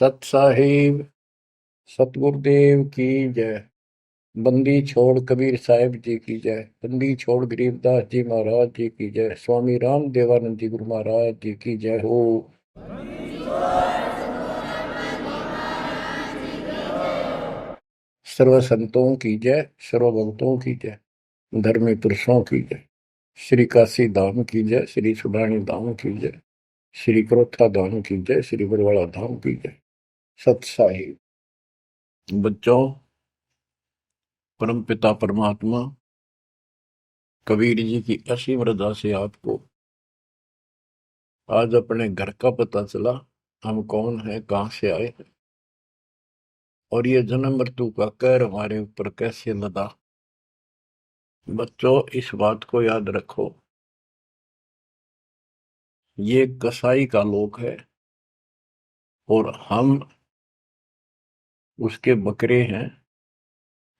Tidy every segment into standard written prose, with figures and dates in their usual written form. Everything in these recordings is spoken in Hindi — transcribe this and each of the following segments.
सत साहिब सतगुरुदेव की जय। बंदी छोड़ कबीर साहिब जी की जय। बंदी छोड़ गरीबदास जी महाराज जी की जय। स्वामी राम देवानंद जी गुरु महाराज जी की जय हो। सर्व संतों की जय, सर्व भक्तों की जय, धर्मी पुरुषों की जय। श्री काशी धाम की जय, श्री सुडानी धाम की जय, श्री क्रोथा धाम की जय, श्री बरवाड़ा धाम की जय। सत साहिब बच्चों, परम पिता परमात्मा कबीर जी की असीम रजा से आपको आज अपने घर का पता चला। हम कौन है, कहां से आए हैं, और ये जन्म मृत्यु का कहर हमारे ऊपर कैसे लदा। बच्चों, इस बात को याद रखो, ये कसाई का लोक है और हम उसके बकरे हैं,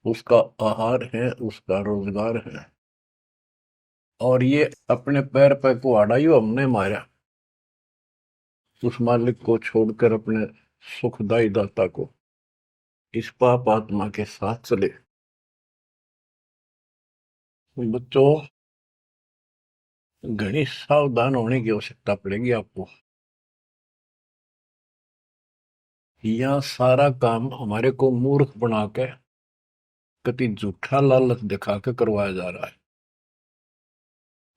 उसका आहार है, उसका रोजगार है। और ये अपने पैर पे कुहाड़ा ही हमने मारा, उस मालिक को छोड़कर अपने सुखदाई दाता को इस पाप आत्मा के साथ चले। बच्चों, घनी सावधान होने की आवश्यकता पड़ेगी आपको। यह सारा काम हमारे को मूर्ख बना के कति झूठा लालच दिखा के करवाया जा रहा है।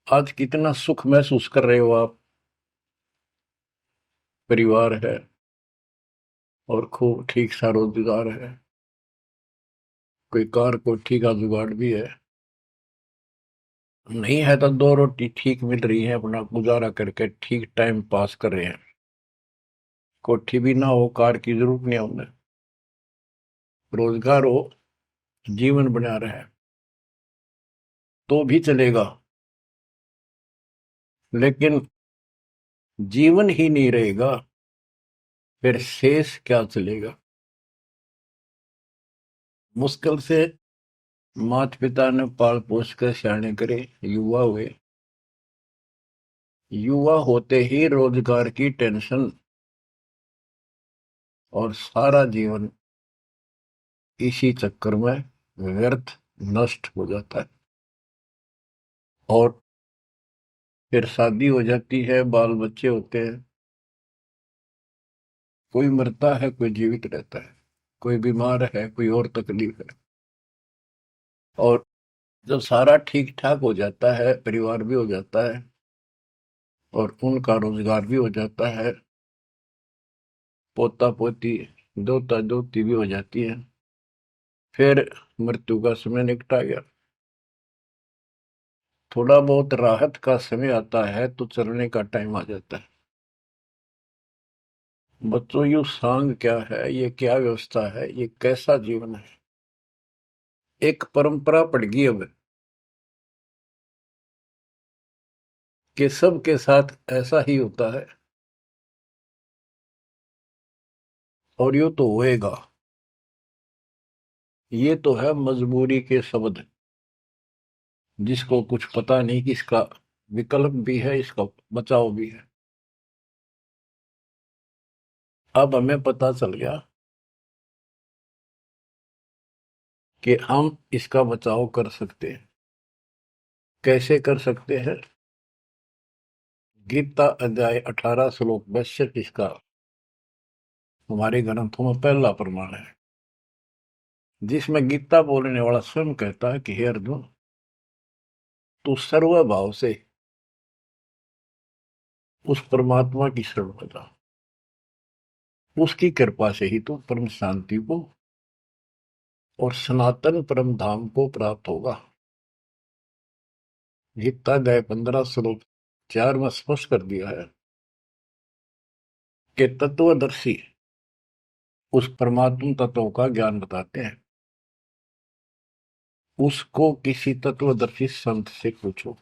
आज कितना सुख महसूस कर रहे हो आप, परिवार है और खूब ठीक सा रोजगार है, कोई कार कोठी का जुगाड़ भी है, नहीं है तो दो रोटी ठीक मिल रही है, अपना गुजारा करके ठीक टाइम पास कर रहे हैं। कोठी भी ना हो, कार की जरूरत नहीं है उन्हें, रोजगार हो, जीवन बना रहे तो भी चलेगा। लेकिन जीवन ही नहीं रहेगा, फिर शेष क्या चलेगा। मुश्किल से माता पिता ने पाल पोस कर सियाने करे, युवा हुए, युवा होते ही रोजगार की टेंशन और सारा जीवन इसी चक्कर में व्यर्थ नष्ट हो जाता है। और फिर शादी हो जाती है, बाल बच्चे होते हैं, कोई मरता है, कोई जीवित रहता है, कोई बीमार है, कोई और तकलीफ है। और जब सारा ठीक ठाक हो जाता है, परिवार भी हो जाता है और उनका रोजगार भी हो जाता है, पोता पोती दोता दोती भी हो जाती है, फिर मृत्यु का समय निकटा गया। थोड़ा बहुत राहत का समय आता है तो चलने का टाइम आ जाता है। बच्चों, यू सांग क्या है, ये क्या व्यवस्था है, ये कैसा जीवन है। एक परंपरा पड़ गई अब कि सबके साथ ऐसा ही होता है और यूं तो होएगा। ये तो है मजबूरी के शब्द, जिसको कुछ पता नहीं कि इसका विकल्प भी है, इसका बचाव भी है। अब हमें पता चल गया कि हम इसका बचाव कर सकते हैं। कैसे कर सकते हैं? गीता अध्याय 18 श्लोक 62 इसका हमारे ग्रंथों में पहला प्रमाण है, जिसमें गीता बोलने वाला स्वयं कहता है कि हे अर्जुन, तू सर्व भाव से उस परमात्मा की शरण में जा, उसकी कृपा से ही तू परम शांति को और सनातन परम धाम को प्राप्त होगा। गीता अध्याय 15 श्लोक 4 में स्पष्ट कर दिया है कि तत्वदर्शी उस परमात्म तत्व का ज्ञान बताते हैं। उसको किसी तत्वदर्शी संत से पूछो।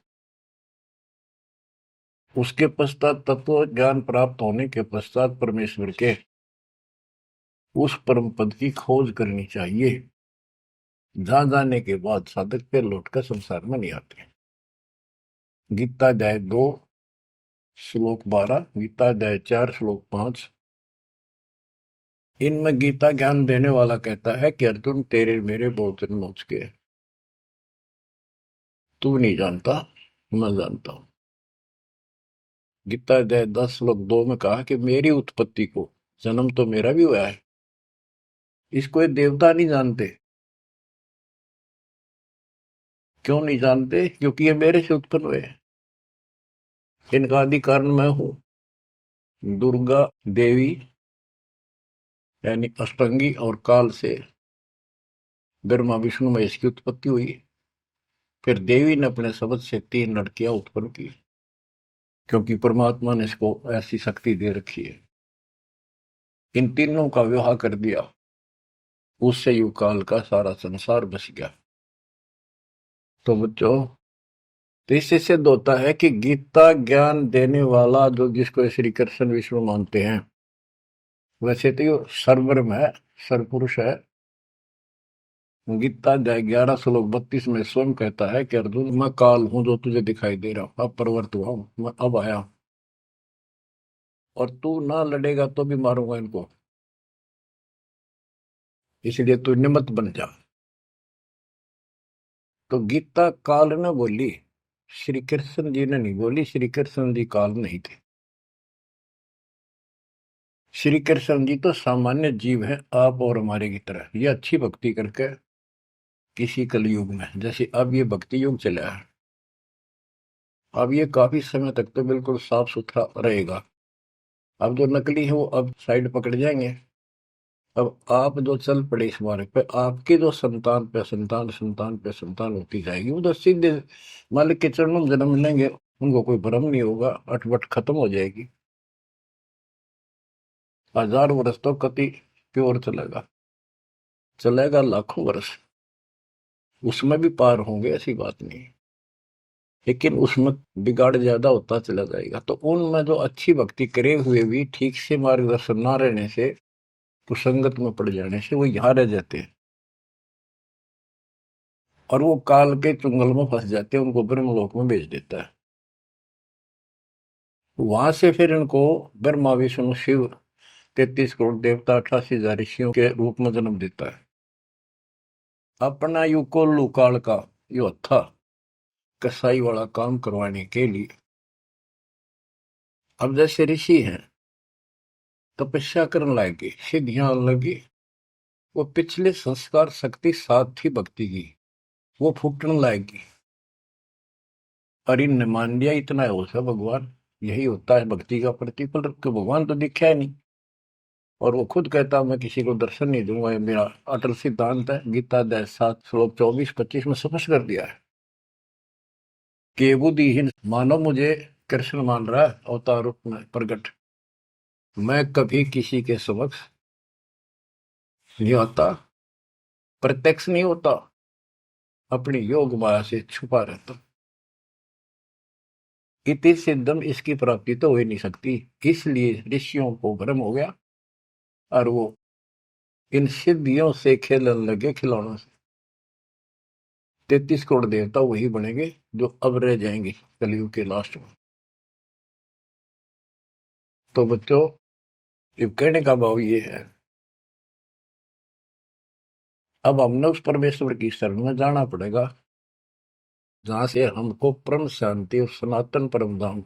उसके पश्चात तत्व ज्ञान प्राप्त होने के पश्चात परमेश्वर के उस परम पद की खोज करनी चाहिए, जहां जाने के बाद साधक फिर लौटकर संसार में नहीं आते। गीता अध्याय 2 श्लोक 12, गीता अध्याय 4 श्लोक 5, इनमें गीता ज्ञान देने वाला कहता है कि अर्जुन तेरे मेरे बहुत जन्म हो चुके हैं, तू नहीं जानता, मैं जानता हूं। गीता अध्याय 10 श्लोक 2 में कहा कि मेरी उत्पत्ति को, जन्म तो मेरा भी हुआ है, इसको ये देवता नहीं जानते। क्यों नहीं जानते? क्योंकि ये मेरे से उत्पन्न हुए हैं। इनका आदि कारण मैं हूं। दुर्गा देवी यानी अष्टंगी और काल से ब्रह्मा विष्णु महेश की उत्पत्ति हुई। फिर देवी ने अपने शब्द से 3 लड़कियां उत्पन्न की, क्योंकि परमात्मा ने इसको ऐसी शक्ति दे रखी है। इन तीनों का विवाह कर दिया, उससे युग काल का सारा संसार बस गया। तो बच्चों, तो इससे सिद्ध होता है कि गीता ज्ञान देने वाला जो, जिसको श्री कृष्ण विष्णु मानते हैं, वैसे तो ये सर्वब्रह्म है, सर्वपुरुष है। गीता अध्याय 11 श्लोक 32 में स्वयं कहता है कि अर्जुन, मैं काल हूं जो तुझे दिखाई दे रहा हूं, अब प्रवर्त हुआ हूं, मैं अब आया हूं, और तू ना लड़ेगा तो भी मारूंगा इनको, इसलिए तू निमित्त बन जा। तो गीता काल ने बोली, श्री कृष्ण जी ने नहीं बोली। श्री कृष्ण जी काल नहीं थे। श्री कृष्ण जी तो सामान्य जीव है, आप और हमारे की तरह। ये अच्छी भक्ति करके किसी कलयुग में, जैसे अब ये भक्ति युग चला है, अब ये काफी समय तक तो बिल्कुल साफ सुथरा रहेगा। अब जो नकली है वो अब साइड पकड़ जाएंगे। अब आप जो चल पड़े इस मार्ग पे, आपकी जो संतान पे संतान संतान पे संतान होती जाएगी, वो तो सीधे मालिक के चरणों में जन्म लेंगे। उनको कोई भ्रम नहीं होगा, अटपट खत्म हो जाएगी। 1000 वर्ष तो कति प्योर चलेगा, चलेगा लाखों वर्ष, उसमें भी पार होंगे, ऐसी बात नहीं। लेकिन उसमें बिगाड़ ज्यादा होता चला जाएगा। तो उनमें जो अच्छी भक्ति करे हुए भी ठीक से मार्गदर्शन ना रहने से, कुसंगत में पड़ जाने से, वो यहाँ रह जाते हैं और वो काल के चुंगल में फंस जाते हैं, उनको ब्रह्मलोक में भेज देता है। वहां से फिर इनको ब्रह्मा विष्णु शिव 33 करोड़ देवता 88,000 ऋषियों के रूप में जन्म देता है। अपना युकोल्लू काल का यो था कसाई वाला काम करवाने के लिए। अब जैसे ऋषि हैं, तपस्या करने लगे, सिद्धियां लगी, वो पिछले संस्कार शक्ति साथ थी भक्ति की, वो फूटने लाएगी। और इनने मान लिया इतना है होता भगवान, यही होता है भक्ति का प्रतिफल, कि भगवान तो दिखा है नहीं। और वो खुद कहता मैं किसी को दर्शन नहीं दूंगा, ये मेरा अटल सिद्धांत है। गीता अध्याय 7 श्लोक 24-25 में स्पष्ट कर दिया है कि बुद्धिहीन मानव मुझे कृष्ण मान रहा है अवतार रूप में प्रकट, मैं कभी किसी के समक्ष नहीं आता, प्रत्यक्ष नहीं होता, अपनी योग माया से छुपा रहता। इति सिद्धम, इसकी प्राप्ति तो हो ही नहीं सकती। इसलिए ऋषियों को भ्रम हो गया और वो इन सिद्धियों से खेलने लगे, खिलौनों से। 33 करोड़ देवता वही बनेंगे जो अब रह जाएंगे कलयुग के लास्ट में। तो बच्चों, ये कहने का भाव ये है, अब हमने उस परमेश्वर की शरण में जाना पड़ेगा जहां से हमको परम शांति और सनातन परम धाम,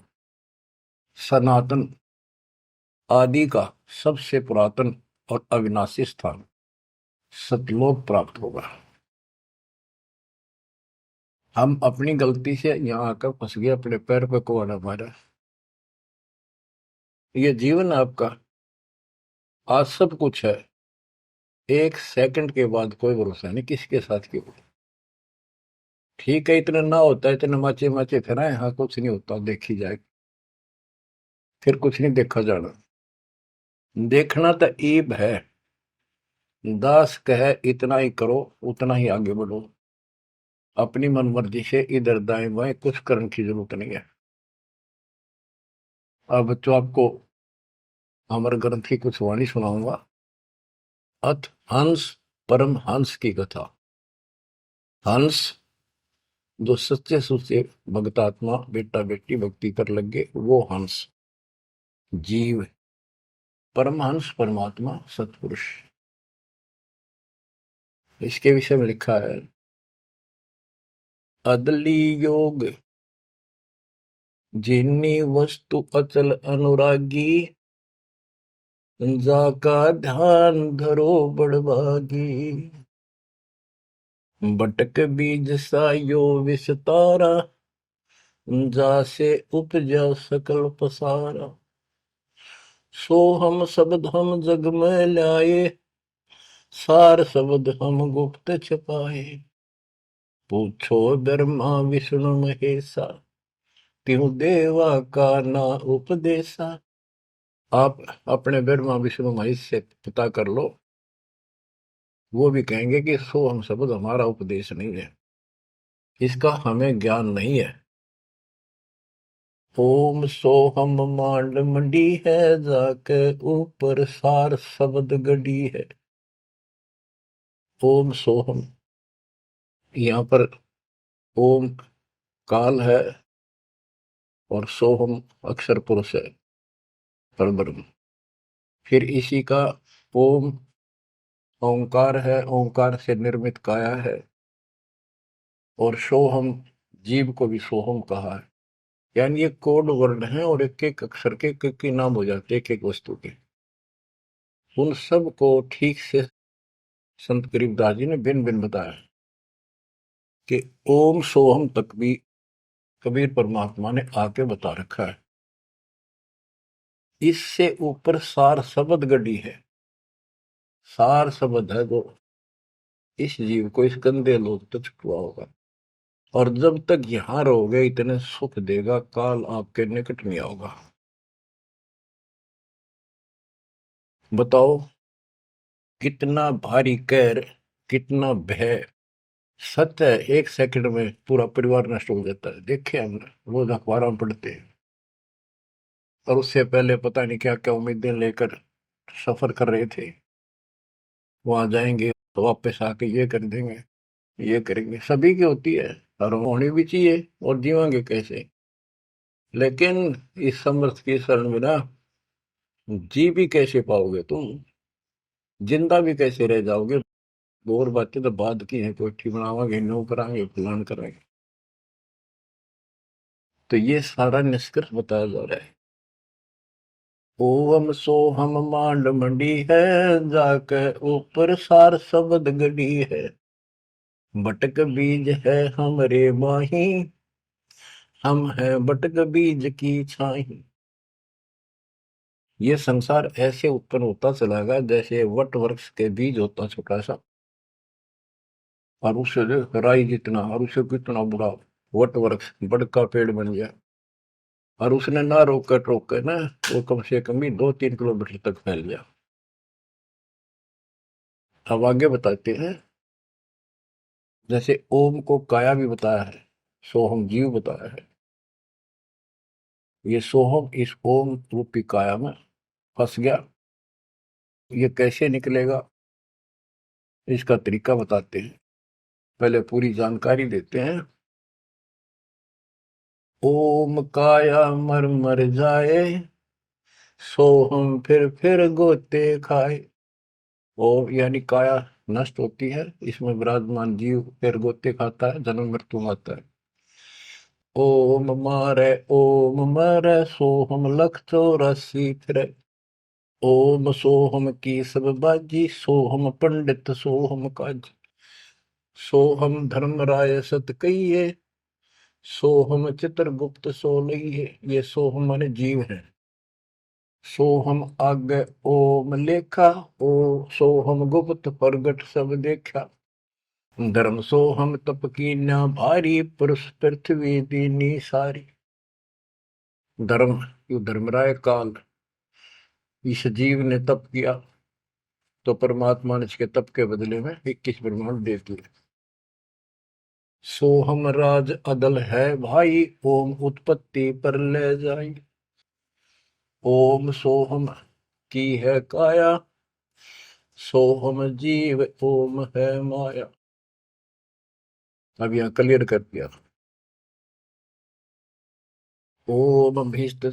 सनातन आदि का सबसे पुरातन और अविनाशी स्थान सतलोक प्राप्त होगा। हम अपनी गलती से यहाँ आकर फंस गए, अपने पैर पे कुआना मारा। ये जीवन आपका, आज सब कुछ है, 1 सेकंड के बाद कोई भरोसा नहीं किसके साथ क्यों। ठीक है, इतना ना होता है, इतने माचे माचे फिराए, हाँ कुछ नहीं होता, देखी जाए, फिर कुछ नहीं देखा जाना। देखना तो ईब है, दास कहे इतना ही करो, उतना ही आगे बढ़ो, अपनी मनमर्जी से इधर दाएं बाएं कुछ करने की जरूरत नहीं है। अब बच्चों, आपको अमर ग्रंथ की कुछ वाणी सुनाऊंगा। अथ हंस परम हंस की कथा। हंस जो सच्चे सुच्चे भक्तात्मा बेटा बेटी भक्ति कर लगे, वो हंस जीव परमहंस परमात्मा सतपुरुष, इसके विषय में लिखा है, अदली योग जिन्नी वस्तु अचल अनुरागी, जाका ध्यान धरो बड़भागी। बटक बीज सायो विस्तारा, जासे उपजा सकल पसारा। सो हम शब्द हम जग में लाए, सार शब्द हम गुप्त छपाए। पूछो ब्रह्मा विष्णु महेशा, त्यों देवा का ना उपदेशा। आप अपने ब्रह्मा विष्णु महेश से पता कर लो, वो भी कहेंगे कि सो हम शब्द हमारा उपदेश नहीं है, इसका हमें ज्ञान नहीं है। ओम सोहम मांड मंडी है, जाके ऊपर सार शब्द गड़ी है। ओम सोहम, यहाँ पर ओम काल है और सोहम अक्षर पुरुष है, परब्रह्म। फिर इसी का ओम ओंकार है, ओंकार से निर्मित काया है, और सोहम जीव को भी सोहम कहा है। यानी ये कोड वर्ण है और एक एक अक्षर के एक नाम हो जाते हैं, एक एक वस्तु के। उन सब को ठीक से संत गरीबदास जी ने भिन्न भिन्न बताया कि ओम सोहम तक भी कबीर परमात्मा ने आके बता रखा है। इससे ऊपर सार शब्द गढ़ी है, सार शब्द है जो इस जीव को इस गंदे लोक तक छुआ होगा, और जब तक यहां रहोगे इतने सुख देगा, काल आपके निकट नहीं आओगा। बताओ कितना भारी कहर, कितना भय। सत्य है, एक सेकंड में पूरा परिवार नष्ट हो जाता है। देखे हमने, रोज अखबार में पढ़ते हैं, और उससे पहले पता नहीं क्या क्या उम्मीदें लेकर सफर कर रहे थे। वहां जाएंगे तो वापस आके ये कर देंगे, ये करेंगे, सभी की होती है और होनी भी चाहिए, और जीवांगे कैसे। लेकिन इस समर्थ की शरण में ना जी भी कैसे पाओगे तुम, जिंदा भी कैसे रह जाओगे। और बातें तो बाद की हैं, कोठी बनावांगे, नो करांगे, फलान करांगे। तो ये सारा निष्कर्ष बताया जा रहा है। ओम सोहम मांड मंडी है, जाके ऊपर सार शब्द गढ़ी है। बटक बीज है हमरे माही, हम है बटक बीज की छाही। ये संसार ऐसे उत्पन्न होता चला गया जैसे वट वृक्ष के बीज होता छोटा सा, और उससे राई जितना, और उससे कितना बड़ा वट वृक्ष बड़का पेड़ बन गया। और उसने ना रोक कर टोक कर ना, वो कम से कम भी 2-3 किलोमीटर तक फैल गया। अब आगे बताते हैं, जैसे ओम को काया भी बताया है, सोहम जीव बताया है। ये सोहम इस ओम रूपी काया में फंस गया, ये कैसे निकलेगा, इसका तरीका बताते हैं। पहले पूरी जानकारी देते हैं। ओम काया मर मर जाए, सोहम फिर गोते खाए। ओम यानी काया नष्ट होती है, इसमें विराजमान जीव फिर गोते खाता है, जन्म मृत्यु आता है। ओम मारे सोहम लख 84 फिरे। ओम सोहम की सब बाजी, सोहम पंडित सोहम काज। सोहम धर्मराय सत कहिए, सोहम चित्रगुप्त सो लइए। ये सोहम माने जीव है। सोहम आगे ओम लेखा, ओ सोहम गुप्त प्रगट सब देखा। धर्म सोहम तप की ना भारी, पुरुष पृथ्वी दीनी सारी। धर्म, यो धर्मराय काल, इस जीव ने तप किया तो परमात्मा ने इसके तप के बदले में 21 ब्रह्मांड दे दिए। सोहम राज अदल है भाई, ओम उत्पत्ति पर ले जाई। ओम सोहम की है काया, सोहम जीव ओम है माया। अब यहां क्लियर कर दिया। ओम भीष्ट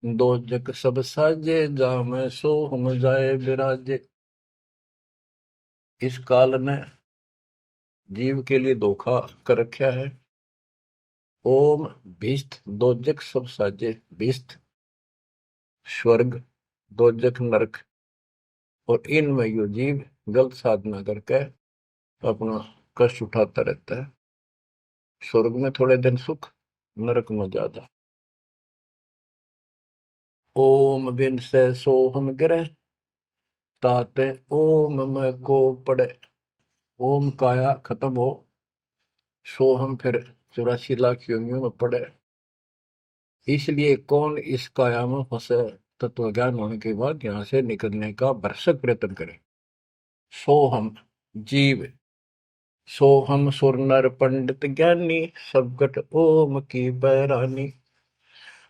दो जग सब साजे, जामे सो हम जाए विराजे। इस काल ने जीव के लिए धोखा कर रखा है। ओम भिष्ट दोजक सब साजे। भिष्ट स्वर्ग, दोजक नरक, और इनमें यो जीव गलत साधना करके अपना कष्ट उठाता रहता है। स्वर्ग में थोड़े दिन सुख, नरक में ज्यादा। ओम बिन से सोहम ग्रह, ताते ओम में को पड़े। ओम काया खत्म हो, सोहम फिर 84 लाख योनियों में पड़े। इसलिए कौन इस काया में फंसे, तत्व ज्ञान होने के बाद यहां से निकलने का भरसक प्रयत्न करे। सोहम जीव, सोहम सुर नर पंडित ज्ञानी, सबकट ओम की बैरानी।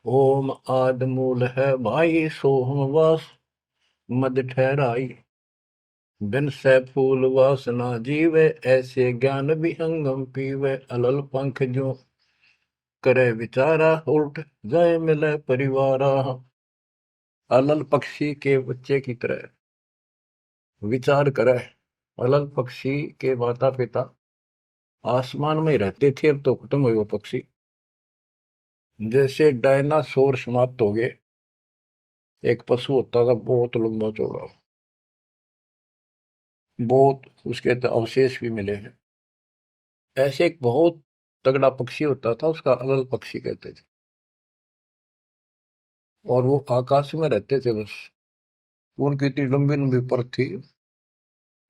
ओम आद मूल है भाई, सोहम वास मद ठहराई। बिन सै फूल वासना जीवे, ऐसे ज्ञान विहंगम पीवे। अलल पंख जो करे विचारा, उल्ट जाए मिले परिवारा। अलल पक्षी के बच्चे की तरह विचार करे। अलल पक्षी के माता पिता आसमान में रहते थे, अब तो खत्म हुए वो पक्षी। जैसे डायनासोर समाप्त हो गए। एक पशु होता था बहुत लंबा चौड़ा, बहुत उसके तो अवशेष भी मिले हैं। ऐसे एक बहुत तगड़ा पक्षी होता था, उसका अलल पक्षी कहते थे। और वो आकाश में रहते थे बस। उनकी इतनी लंबी लंबी पर थी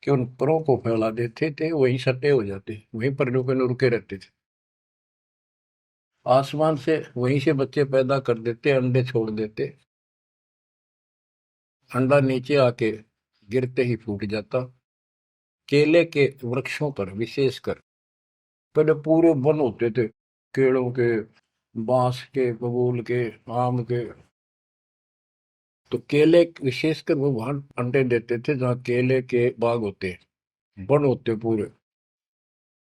कि उन परों को फैला देते थे, वहीं सटे हो जाते, वहीं पर रुके रहते थे। आसमान से वहीं से बच्चे पैदा कर देते, अंडे छोड़ देते। अंडा नीचे आके गिरते ही फूट जाता। केले के वृक्षों पर विशेषकर पहले पूरे वन होते थे, केलों के, बांस के, बबूल के, आम के। तो केले विशेषकर वो वहां अंडे देते थे जहाँ केले के बाग होते, वन होते पूरे,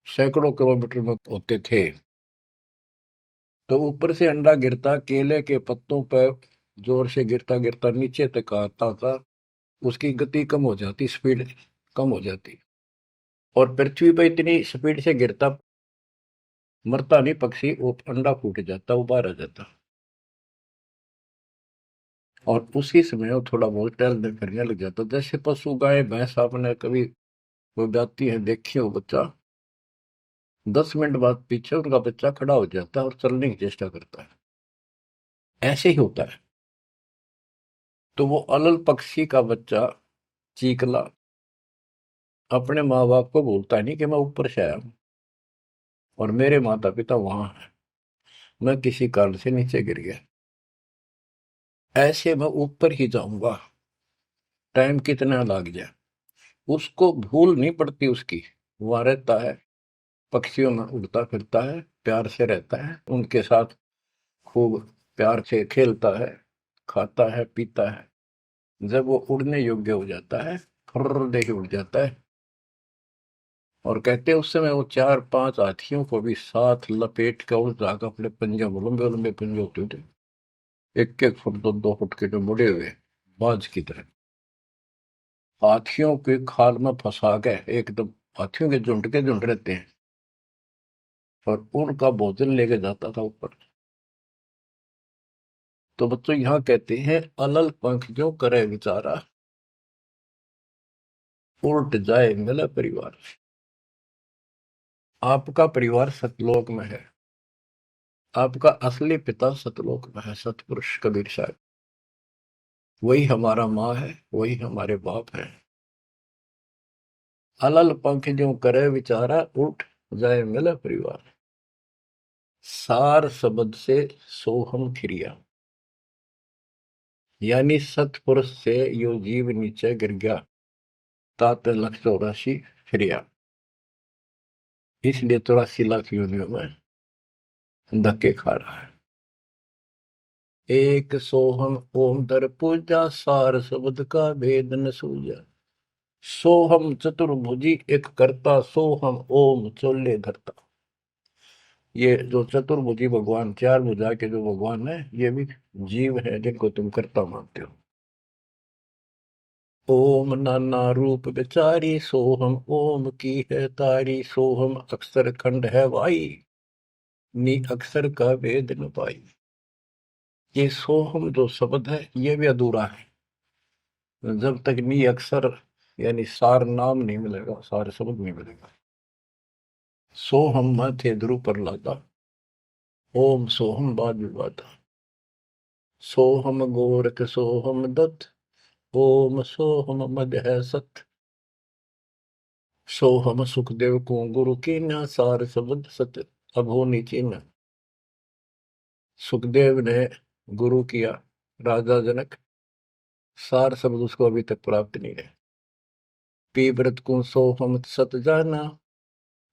सैकड़ों किलोमीटर में होते थे। तो ऊपर से अंडा गिरता, केले के पत्तों पर जोर से गिरता गिरता नीचे तक आता था। उसकी गति कम हो जाती, स्पीड कम हो जाती, और पृथ्वी पर इतनी स्पीड से गिरता, मरता नहीं पक्षी, वो अंडा फूट जाता, वो बाहर आ जाता। और उसी समय वो थोड़ा बहुत टहलने फिरने लग जाता, जैसे पशु गाय भैंस आपने कभी वो जाती है देखी हो बच्चा, 10 मिनट बाद पीछे उनका बच्चा खड़ा हो जाता है और चलने की चेष्टा करता है। ऐसे ही होता है। तो वो अलल पक्षी का बच्चा चीकला अपने माँ बाप को बोलता नहीं कि मैं ऊपर से आया हूं और मेरे माता पिता वहां हैं, मैं किसी कारण से नीचे गिर गया, ऐसे मैं ऊपर ही जाऊंगा, टाइम कितना लग जाए। उसको भूल नहीं पड़ती उसकी। वहां रहता है, पक्षियों में उड़ता फिरता है, प्यार से रहता है उनके साथ, खूब प्यार से खेलता है, खाता है, पीता है। जब वो उड़ने योग्य हो जाता है, फर्र दे के उड़ जाता है। और कहते हैं उस समय वो 4-5 हाथियों को भी साथ लपेट कर उड़ जाकर अपने पंजे में, लंबे लंबे पंजे होते थे, 1-1 फुट 2-2 फुट के, जो मुड़े हुए बाज की तरह, हाथियों के खाल में फंसा के एकदम। हाथियों के झुंड रहते हैं, और उनका भोजन लेके जाता था ऊपर। तो बच्चों यहाँ कहते हैं, अलल पंख जो करे विचारा, उल्ट जाए मिले परिवार। आपका परिवार सतलोक में है, आपका असली पिता सतलोक में है, सतपुरुष कबीर साहब। वही हमारा माँ है, वही हमारे बाप है। अलल पंख जो करे विचारा, उठ जाए मिले परिवार। सार शब्द से सोहम खिरिया, यानी सतपुरुष से यो जीव नीचे गिर गया, तात 184 फिरिया। इसलिए 84 लाख योनियों में धक्के खा रहा है। एक सोहम ओम धर पूजा, सार शब्द का भेद न सूझा। सोहम चतुर्भुजी एक करता, सोहम ओम चोले धरता। ये जो चतुर्भुजी भगवान, चार भुजा के जो भगवान है, ये भी जीव है जिनको तुम कर्ता मानते हो। ओम नाना रूप विचारी सोहम, ओम की है तारी सोहम, अक्षर खंड है वाई, नी अक्षर का वेद न पाई। ये सोहम जो शब्द है ये भी अधूरा है, जब तक नी अक्षर यानी सार नाम नहीं मिलेगा, सार शब्द नहीं मिलेगा। सोहम माथे ध्रुव पर लादा, ओम सोहम बाद विवादा, सोहम गोरख सोहम दत्त, ओम सोहम मद है सत, सोहम सुखदेव को गुरु की न, सार शब्द सत अभो निचिन। सुखदेव ने गुरु किया राजा जनक, सार शब्द उसको अभी तक प्राप्त नहीं है। पी व्रत को सोहम सत जाना,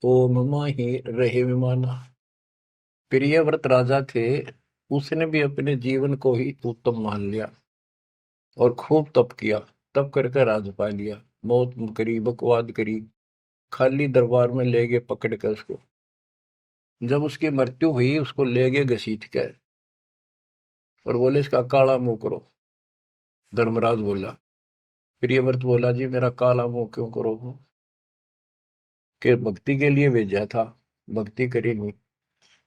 ओम माही रहे विमाना। प्रियव्रत राजा थे, उसने भी अपने जीवन को ही उत्तम मान लिया और खूब तप किया। तप करके राज पा लिया, मौत करी, बकवाद करी, खाली दरबार में ले गए पकड़ कर उसको। जब उसकी मृत्यु हुई उसको ले गए घसीट कर और बोले इसका काला मुंह करो। धर्मराज बोला, प्रियव्रत बोला जी मेरा काला मुंह क्यों करो, कि भक्ति के लिए भेजा था, भक्ति करी नहीं,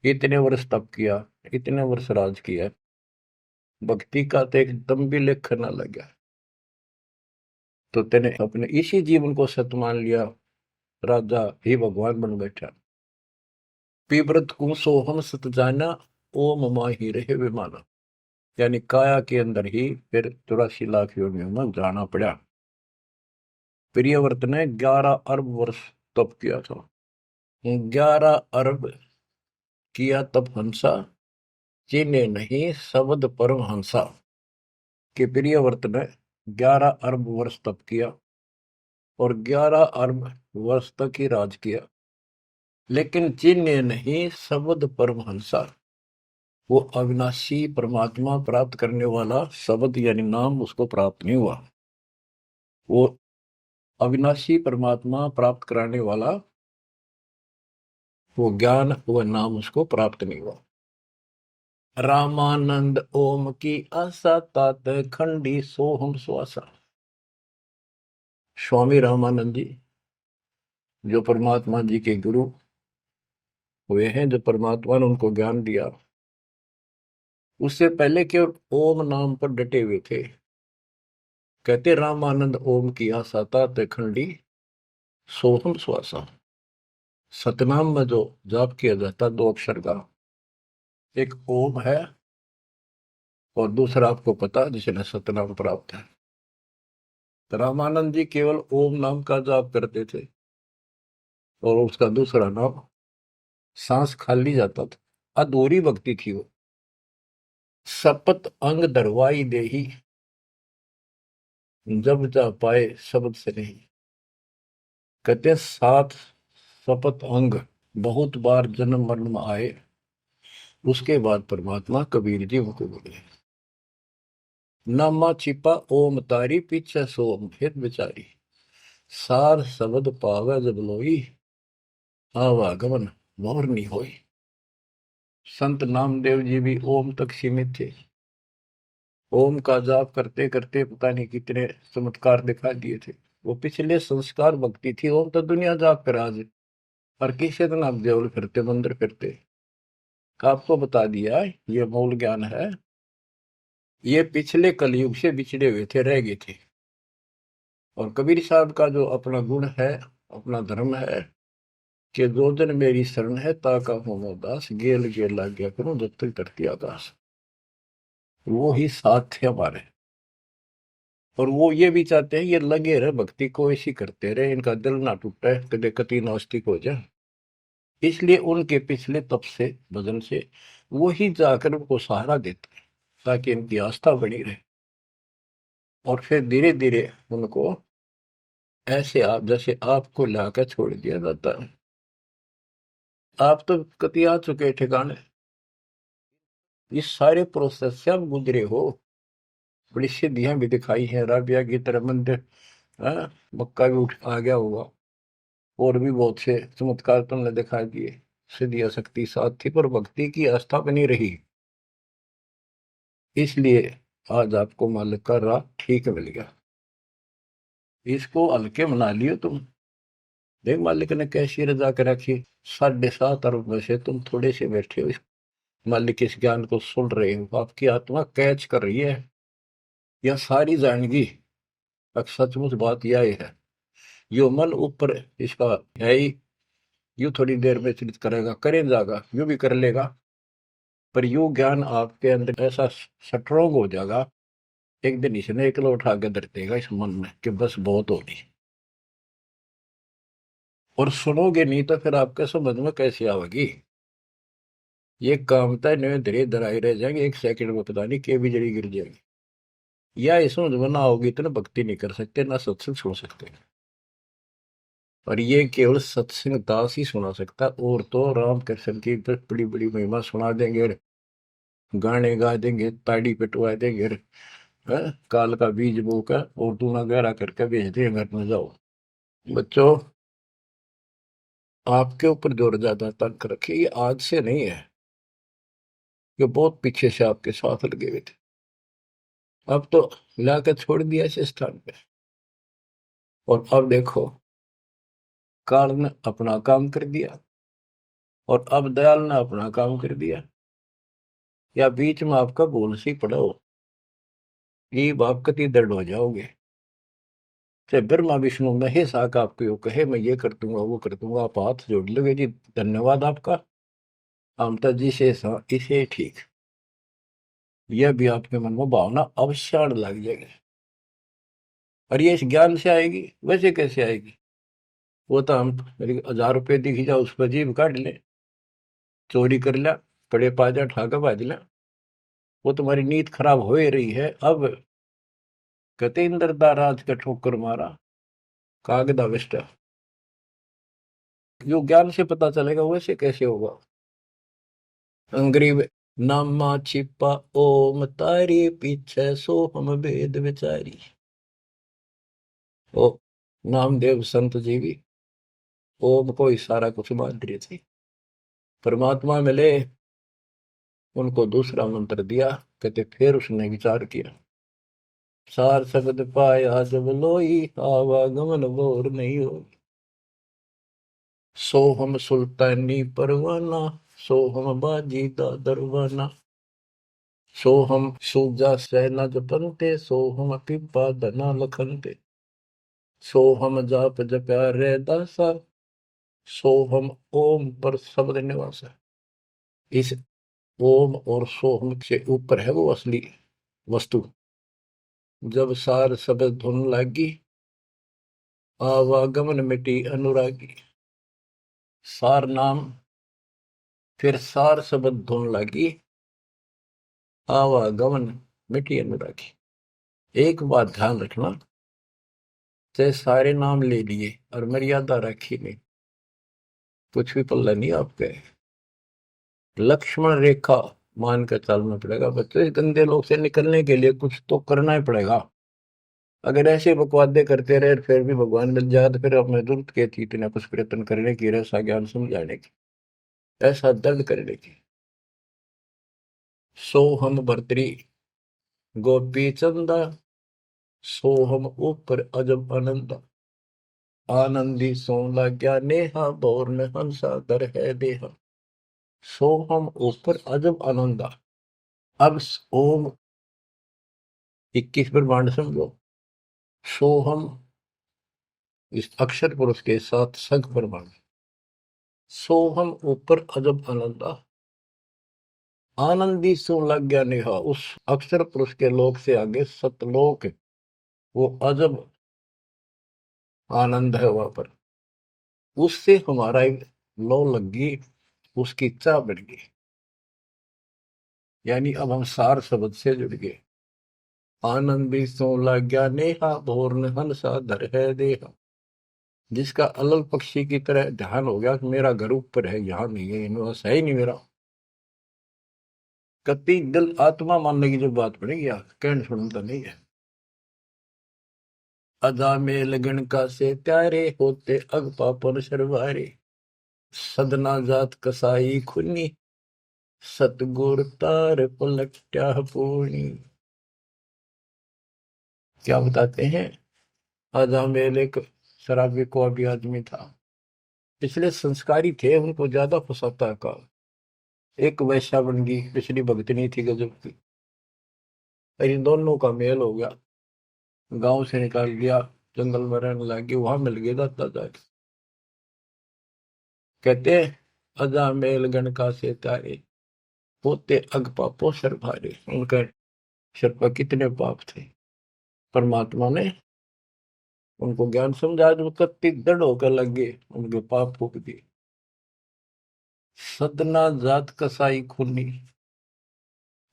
इतने वर्ष तप किया, इतने वर्ष राज किया, भक्ति का तो एक दम भी लेख न लगा, तो तेने अपने इसी जीवन को सत मान लिया, राजा ही भगवान बन बैठा। पीव्रत को सोहम सत जाना, ओम माही रहे विमाना। यानी काया के अंदर ही फिर 84 लाख योनियों में जाना पड़ा। प्रियव्रत ने 11 अरब वर्ष तप किया था। 11 अरब किया तप हंसा, चिन्हे नहीं शब्द परम हंसा। के प्रियव्रत ने 11 अरब वर्ष तप किया और 11 अरब वर्ष तक ही राज किया, लेकिन चिन्हे नहीं शब्द परम हंसा। वो अविनाशी परमात्मा प्राप्त करने वाला शब्द यानी नाम उसको प्राप्त नहीं हुआ। वो अविनाशी परमात्मा प्राप्त कराने वाला वो ज्ञान, वो नाम उसको प्राप्त नहीं हुआ। रामानंद ओम की आशा, तात खंडी सोहम श्वासा। स्वामी रामानंद जी जो परमात्मा जी के गुरु हुए हैं, जो परमात्मा ने उनको ज्ञान दिया, उससे पहले केवल ओम नाम पर डटे हुए थे। कहते रामानंद ओम की आशा, तात खंडी सोहम श्वासा। सतनाम में जो जाप किया जाता 2 अक्षर का, एक ओम है और दूसरा आपको पता जिसने सतनाम प्राप्त है। तो रामानंद जी केवल ओम नाम का जाप करते थे और उसका दूसरा नाम सांस खाली जाता था, अधूरी भक्ति थी वो। सपत अंग दरवाई देही, जब जा पाए शब्द से नहीं। कहते 7 सपत अंग बहुत बार जन्म मरण में आए, उसके बाद परमात्मा कबीर जी उनको बोले। नामा छिपा ओम तारी, पीछे सोम फिर बिचारी। सार शब्द पावे जब लोई, आवागमन मोर नहीं होई। संत नामदेव जी भी ओम तक सीमित थे। ओम का जाप करते करते पता नहीं कितने चमत्कार दिखा दिए थे। वो पिछले संस्कार भक्ति थी। ओम तो दुनिया जाप कर आज, और किसी दिन आप देवल फिरते मंदिर फिरते। आपको बता दिया ये मूल ज्ञान है। ये पिछले कलयुग से बिछड़े हुए थे, रह गए थे। और कबीर साहब का जो अपना गुण है, अपना धर्म है कि जो दिन मेरी शरण है ताका हो दास, गेल गेल लाग गया करूं जब तक धरती आकाश। वो ही साथ थे हमारे। और वो ये भी चाहते हैं ये लगे रहे भक्ति को, ऐसी करते रहे, इनका दिल ना टूटे, कदे कति नास्तिक हो जाए। इसलिए उनके पिछले तप से, भजन से वो ही जाकर उनको सहारा देते हैं ताकि इनकी आस्था बनी रहे। और फिर धीरे धीरे उनको ऐसे आप जैसे आपको लाकर छोड़ दिया जाता है। आप तो कति आ चुके ठिकाने, इस सारे प्रोसेस से आप गुजरे हो। बड़ी सिद्धियां भी दिखाई हैं, राबिया की तरह मंदिर, मक्का भी उठ आ गया होगा, और भी बहुत से चमत्कार तुमने दिखा दिए। सिद्धि शक्ति साथ थी पर भक्ति की आस्था बनी रही, इसलिए आज आपको मालिक का राह ठीक मिल गया। इसको हल्के मना लियो तुम। देख मालिक ने कैसी रजा कर रखी, 7.5 अरब में से तुम थोड़े से बैठे हो, मालिक इस ज्ञान को सुन रहे हो, आपकी आत्मा कैच कर रही है, यह सारी जाएंगी। अब सचमुच बात यह है, यो मन ऊपर इसका है ही, यू थोड़ी देर में चित करेगा, करे जाएगा, यू भी कर लेगा, पर यू ज्ञान आपके अंदर ऐसा स्ट्रोंग हो जाएगा, एक दिन इसने एकला उठा के धर देगा इस मन में कि बस बहुत होगी। और सुनोगे नहीं तो फिर आपके समझ में कैसे आवेगी। ये कामता नहीं धीरे धराई रह जाएंगे, एक सेकंड में पता नहीं के भी जड़ी गिर जाएंगे। या इस समझ में ना होगी इतना भक्ति नहीं कर सकते, ना सत्संग सुन सकते। और ये केवल सत्संग दास ही सुना सकता, और तो राम कृष्ण की बड़ी बड़ी महिमा सुना देंगे, गाने गा देंगे, ताड़ी पिटवा देंगे, काल का बीज बोकर और दूना गहरा करके भेज देंगे घर में, जाओ। बच्चों, आपके ऊपर जोर ज्यादा तंक रखे, ये आज से नहीं है, ये बहुत पीछे से आपके साथ लगे हुए थे, अब तो लाकर छोड़ दिया इस स्थान पे। और अब देखो, काल ने अपना काम कर दिया और अब दयाल ने अपना काम कर दिया, या बीच में आपका भूल सी पड़ा हो, ये आप कति दर्द हो जाओगे। चाहे ब्रह्मा विष्णु महेश आका आपको कहे मैं ये कर दूंगा वो कर दूंगा, आप हाथ जोड़ लोगे जी धन्यवाद आपका, हम तो जिसे इसे ठीक, यह भी आपके मन में भावना अवश्य आने लग जाएगी। और ये इस ज्ञान से आएगी, वैसे कैसे आएगी, वो तो हम 1000 रुपये दिख जाओ उस पर जीभ काट ले, चोरी कर लिया, पड़े पाजा ठाका बाज लिया, वो तुम्हारी नीयत खराब हो ही रही है। अब कहते इंद्रदा राज का ठोकर मारा कागदा विष्ट, जो ज्ञान से पता चलेगा वैसे कैसे होगा। अंग्रेज नामा छिपा ओम तारी पीछे सो हम भेद विचारी। ओ नामदेव संत जी भी ओम को ही सारा कुछ मान रहे थे, परमात्मा मिले उनको दूसरा मंत्र दिया, कहते फिर उसने विचार किया, सार शब्द पाया जब लोई आवागमन बोर नहीं हो, सो हम सुल्तानी परवाना, सो हम बाजी दा दरवाना, सो हम सूजा सेना जपनते, सो हम पिपा धना लखनते, सो हम जाप जप्या रे दासा, सो हम ओम पर शब्द निवासा। इस ओम और सोहम से ऊपर है वो असली वस्तु। जब सार शब्द धुन लागी, आवागमन मिटी अनुरागी, सार नाम फिर सार शब्द धुन लागी, आवागमन मिटी अनुरागी। एक बात ध्यान रखना, चाहे सारे नाम ले लिए और मर्यादा रखी नहीं, कुछ भी पल्ला नहीं आपके, लक्ष्मण रेखा मान कर चलना पड़ेगा। बच्चों, इस गंदे लोग से निकलने के लिए कुछ तो करना ही पड़ेगा। अगर ऐसे बकवादे करते रहे फिर भी भगवान मिल जाए तो फिर अपने दुर्द के थी इतना कुछ प्रयत्न करने की, ऐसा ज्ञान समझाने की, ऐसा दर्द करने की। सो हम भर्तरी गोपी चंदा, सो हम ऊपर अजब आनंदा, आनंदी सो लाग्या नेहा बोर में हंसा दर है देहा, सो हम ऊपर अजब आनंदा। अब ओम 21 ब्रह्मांड समझो, सो हम इस अक्षर पुरुष के साथ संख ब्रह्मांड, सो हम ऊपर अजब आनंदा, आनंदी सो लग गया नेहा, उस अक्षर पुरुष के लोक से आगे सतलोक, वो अजब आनंद है वहां पर, उससे हमारा एक लो लग गई, उसकी इच्छा बढ़ गई, यानी अब हम सार शब्द से जुड़ गए। आनंदी सो लग गया नेहा भोर न हंसा धर है देहा, जिसका अलल पक्षी की तरह ध्यान हो गया कि मेरा घर ऊपर है, यहाँ नहीं है, इनवास है ही नहीं मेरा, कति दिल आत्मा मानने की जो बात पड़ेगी कहने सुनता नहीं है। अदा में लगन का से प्यारे होते अग पापन शर्वारे, सदना जात कसाई खुनी, सतगुर तार पलट्या पूर्णी। क्या बताते हैं, अजामेल एक शराबी को अभी आदमी था, पिछले संस्कारी थे, उनको ज्यादा फसाता का। एक वैश्या बन गई, पिछली भगतनी थी गजब की, और इन दोनों का मेल हो गया, गांव से निकाल दिया, जंगल में रहने लगी, वहां मिल गया दाता जाके। कहते अजामेल गण का से तारे, होते अग पापो सर भारे। उनका सर पर कितने पाप थे, परमात्मा ने उनको ज्ञान समझा, जो कत्ती दृढ़ होकर लगे, उनके पाप फूक दिए। सदना जात कसाई खूनी,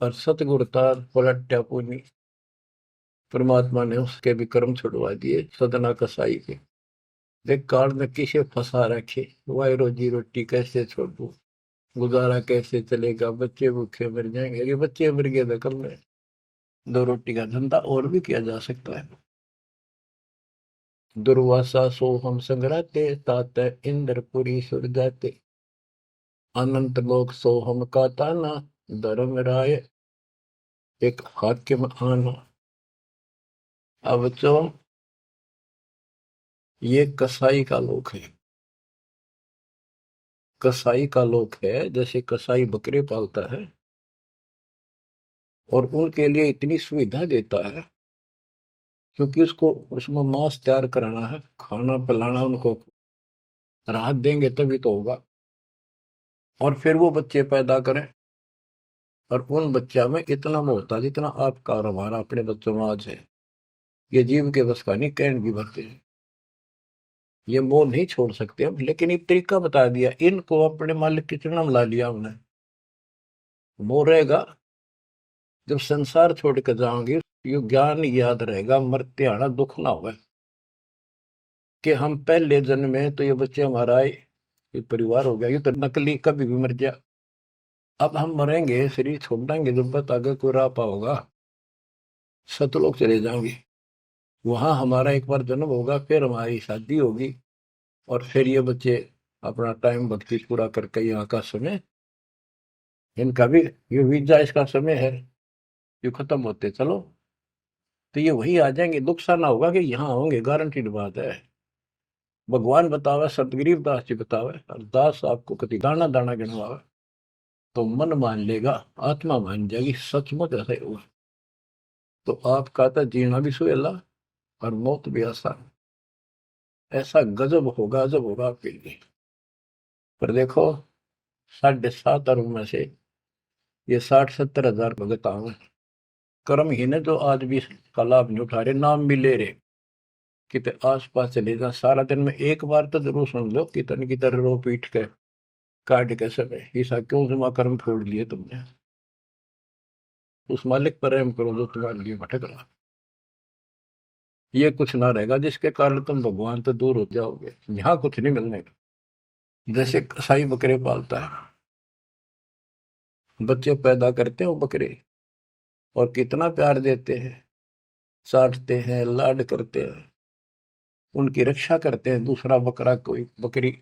और सतगुरतार पलट्या पूनी। परमात्मा ने उसके भी कर्म छुड़वा दिए, सदना कसाई के। देख काल में किसे फंसा रखे, वाई रोजी रोटी कैसे छोड़ू, गुजारा कैसे चलेगा, बच्चे भूखे मर जाएंगे। ये बच्चे मर गए तो कल में दो रोटी का धंधा और भी किया जा सकता है। दुर्वासा सो हम संगराते, तात इंद्रपुरी सुर जाते। अनंत लोक सो हम का ताना, धर्म राय एक हाकिम आना। अब बच्चों, ये कसाई का लोक है। कसाई का लोक है, जैसे कसाई बकरे पालता है और उनके लिए इतनी सुविधा देता है, क्योंकि उसको उसमें मांस तैयार कराना है, खाना पिलाना, उनको राहत देंगे तभी तो होगा। और फिर वो बच्चे पैदा करें, और उन बच्चा में इतना मोह होता जितना आपका और हमारा अपने बच्चों में आज है। ये जीव के बस का नहीं, कहने की बातें हैं। ये मोह नहीं छोड़ सकते हम, लेकिन एक तरीका बता दिया, इनको अपने मालिक की चरणों में ला लिया हमने। मोह रहेगा, जब संसार छोड़ कर जाओगे, ये ज्ञान याद रहेगा, मरते आना दुख ना होगा, कि हम पहले जन्म में तो ये बच्चे हमारा ये परिवार हो गया, ये तो नकली, कभी भी मर गया। अब हम मरेंगे, शरीर छोड़ देंगे, जब बत आगे कोई राह पाओगा, सतलोक चले जाएंगे। वहां हमारा एक बार जन्म होगा, फिर हमारी शादी होगी, और फिर ये बच्चे अपना टाइम भक्ति पूरा करके यहाँ का समय, इनका भी ये वीजा इसका समय है, ये खत्म होते चलो, तो ये वही आ जाएंगे। दुख सा ना होगा कि यहाँ होंगे, गारंटीड बात है। भगवान बतावे, सतगरीब दास जी बतावे, और दास आपको कति दाना दाना गिनवावे, तो मन मान लेगा, आत्मा मान जाएगी, सचमुच ऐसा ही होगा। तो आपका तो जीना भी सुहेला और मौत भी आसान। ऐसा गजब होगा, गजब होगा आपके लिए। पर देखो, 7.5 अरब में से ये 60-70 हजार भगत आवे, कर्म ही ने जो आज भी का लाभ नहीं उठा रहे, नाम भी ले रहे, कितने आस पास चले जा, सारा दिन में एक बार तो जरूर सुन लो, कितन की तरह रो पीट के काट के समय, ऐसा क्यों जमा कर्म छोड़ लिए तुमने। उस मालिक पर रहम करो जो तुम्हारे लिए भटक रहा। ये कुछ ना रहेगा जिसके कारण तुम भगवान से दूर हो जाओगे, यहाँ कुछ नहीं मिलने का। जैसे कसाई बकरे पालता है, बच्चे पैदा करते हैं वो बकरे, और कितना प्यार देते हैं, चाटते हैं, लाड करते हैं, उनकी रक्षा करते हैं। दूसरा बकरा, कोई बकरी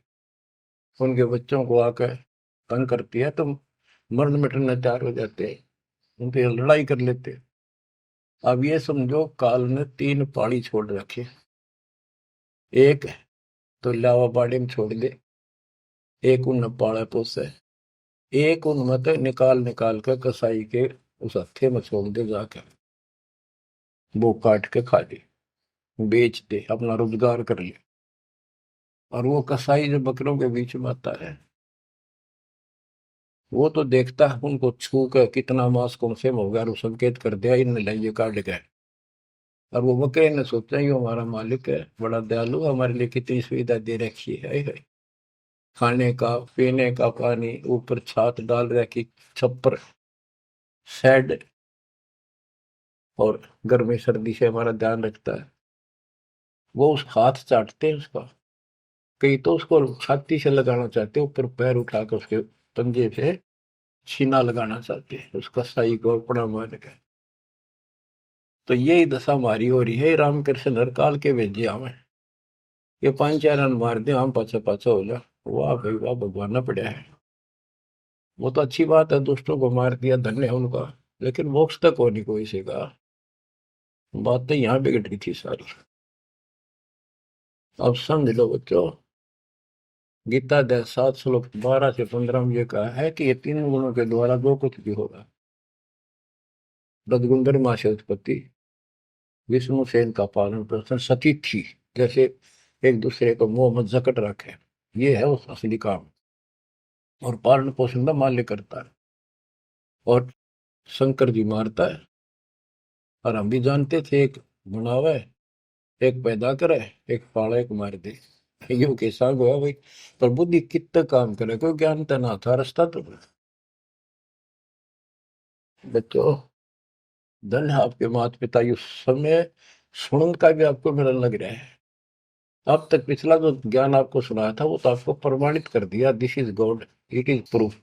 उनके बच्चों को आकर तंग करती है तो मरण मिटने तैयार हो जाते हैं, उनसे लड़ाई कर लेते हैं। अब ये समझो, काल ने 3 पाड़ी छोड़ रखे, एक तो लावा बाड़ी में छोड़ दे, एक उन पाड़ा पोसे, एक उन मत निकाल निकाल कर कसाई के उस हत्थे में छोड़ दे, जाकर वो काट के खा ले, बेच दे, अपना रोजगार कर ले। और वो कसाई जो बकरों के बीच में आता है, वो तो देखता है उनको छू कर कितना मांस कौन से हो गया, और वो संकेत कर दिया, इन लाइए काट गए। और वो बकरे ने सोचा ये हमारा मालिक है, बड़ा दयालु, हमारे लिए कितनी सुविधा दे रखी है, खाने का, पीने का पानी, ऊपर छात डाल रखी, छप्पर, शेड, और गर्मी सर्दी से हमारा ध्यान रखता है। वो उस हाथ चाटते हैं उसका, कई तो उसको छाती से लगाना चाहते हैं, ऊपर पैर उठाकर उसके पंजे से छीना लगाना चाहते हैं, उसका साई को अपना मान के। तो यही दशा हमारी हो रही है, रामकृष्ण हर काल के भेजे हमें, ये 5 4 रन मार दे, हम पाछा पाछा हो जा। वाह भाई वाह, भगवान ने पड़ा है। वो तो अच्छी बात है, दुष्टों को मार दिया, धन्य है उनका। लेकिन मोक्ष तक हो नहीं कोई से का। बात तो यहाँ बिगड़ रही थी सारी। अब समझ लो बच्चों, गीता अध्याय 7 श्लोक 12 से 15 में ये कहा है कि ये तीन गुणों के द्वारा जो कुछ भी होगा, रजगुंदर माँ से उत्पत्ति, विष्णु से इनका पालन पोषण, सती थी जैसे एक दूसरे को मोह मत जकट रखे, ये है उस असली काम। और पालन पोषण का माल्य करता है, और शंकर जी मारता है। और हम भी जानते थे, एक बनावे, एक पैदा करे, एक पाले, एक मार दे। यो के सांग हुआ भाई। पर बुद्धि कितना काम करे, कोई ज्ञान तो ना था, रास्ता तो। बच्चों, धन है आपके माता पिता, ये समय सुनन का भी आपको मेरा लग रहा है। अब तक पिछला जो ज्ञान आपको सुनाया था वो तो आपको प्रमाणित कर दिया, this is God, it is proof.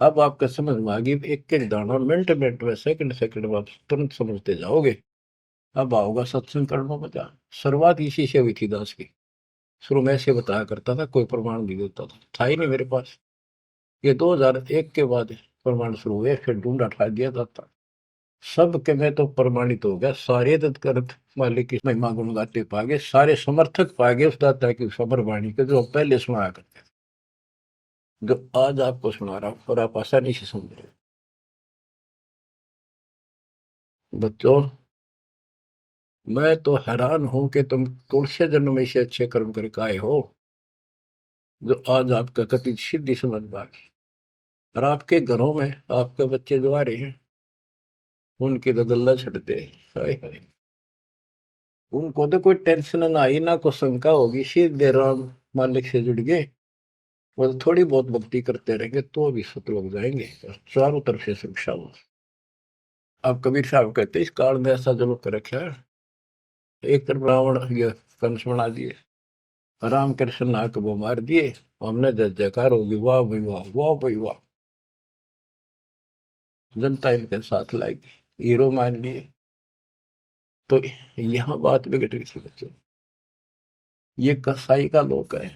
अब आपका समझ में आ गई, एक एक दाना मिनट मिनट में, सेकंड सेकंड में आप तुरंत समझते जाओगे। अब आओगा सत्संग करना मजा। शुरुआत इसी से हुई थी दास की। शुरू में ऐसे बताया करता था, कोई प्रमाण नहीं देता था ही नहीं मेरे पास। ये 2001 के बाद प्रमाण शुरू हुए, फिर ढूंढा ठा दिया जाता। सब के में तो प्रमाणित हो गया, सारे तत्कर्त मालिक की महिमा गुण गाते पागे, सारे समर्थक पागे उस दाता की समर वाणी के, जो पहले सुनाया करते थे, जो आज आपको सुना रहा हूं, और आप आसानी से समझ रहे हो। बच्चों, मैं तो हैरान हूं कि तुम तुलसी जन्म में से अच्छे कर्म करके आए हो, जो आज आपका कति सिद्धि समझ पागे। और आपके घरों में आपके बच्चे जो आ रहे हैं, उनकी तो गल्ला छड़ते हैं। हाय हाय। उनको तो कोई टेंशन ना आई, ना कोई शंका होगी, सीधे राम मालिक से जुड़ गए। वो तो थोड़ी बहुत भक्ति करते रहेंगे तो भी सत लोग जाएंगे, और चारों तरफ से सुरक्षा हो। अब कबीर साहब कहते हैं, इस काल में ऐसा जो कर रखा है, एक तरफ रावण ये कंस बना दिए, राम कृष्ण नाक वो मार दिए, हमने जय जयकार होगी, वाह भाई वाह, वाह भाई वाह। जनता इनके साथ लाएगी, हीरो मान लिए। तो यहाँ बात बिगड़ गई थी बच्चों। ये कसाई का लोक है।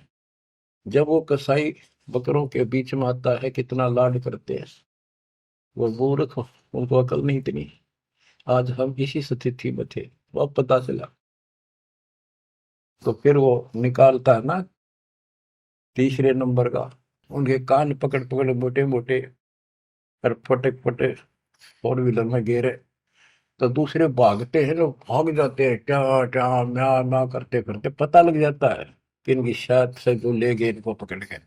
जब वो कसाई बकरों के बीच में आता है, कितना लाड करते हैं। वो मूर्ख, उनको अकल नहीं इतनी। आज हम इसी स्थिति में थे, वो अब पता चला। तो फिर वो निकालता है ना तीसरे नंबर का, उनके कान पकड़ पकड़ मोटे मोटे, और फटे फटे फोर व्हीलर में गिरे। तो दूसरे भागते हैं, लोग भाग जाते हैं, क्या क्या म्या म्या करते करते, पता लग जाता है कि इनकी शायद से जो ले गए इनको पकड़ के।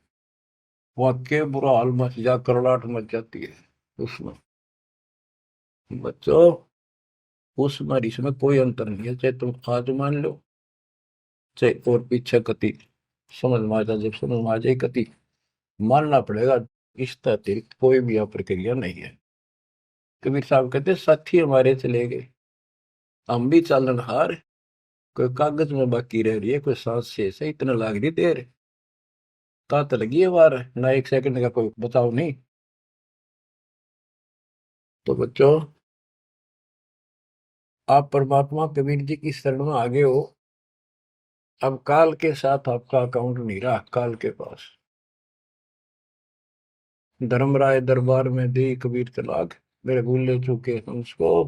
वहां के बुरा हाल मच जा, करड़ाहट मच जाती है उसमें। बच्चों, उसमें और इसमें कोई अंतर नहीं है, चाहे तुम आज मान लो, चाहे और पीछे कति समझ में आ जाए, जब समझ में आ जाए कति मानना पड़ेगा। इसका अतिरिक्त कोई भी यहाँ प्रक्रिया नहीं है। कबीर साहब कहते साथी हमारे चले गए, हम भी चालन हार, कोई कागज में बाकी रह रही है, कोई सांस शेष है, इतना लाग रही देर, तात लगी है बार ना, एक सेकंड का कोई बचाव नहीं। तो बच्चों, आप परमात्मा कबीर जी की शरण में आगे हो। अब काल के साथ आपका अकाउंट नहीं रहा, काल के पास। धर्मराय दरबार में दे कबीर तलाक, मेरे भूले चूके हंस को